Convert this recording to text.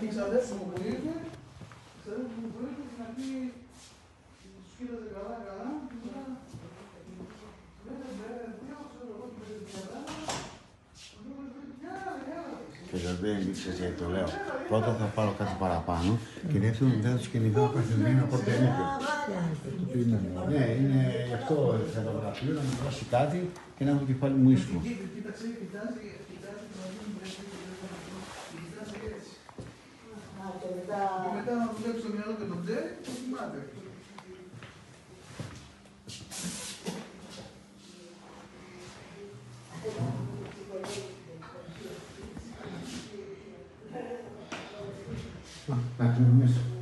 η ξαδέρφη μου που ήρθε, στην αρχή τους κοίταζε καλά, Και δηλαδή, ξέρεις γιατί το λέω. Πρώτα θα πάρω κάτι παραπάνω και δεύτερον δεν θα τους κυνηγάω καθημερινά από το ενίκιο. Ναι, είναι γι' αυτό θα το γραφείο, να μου δώσει κάτι και να έχω το κεφάλι μου ήσυχο. Κοίταξε, κοιτάζει έτσι. Και μετά να δουλέψει στο μυαλό και τον ξέρει, το θυμάται. Να κλείνουμε μέσα.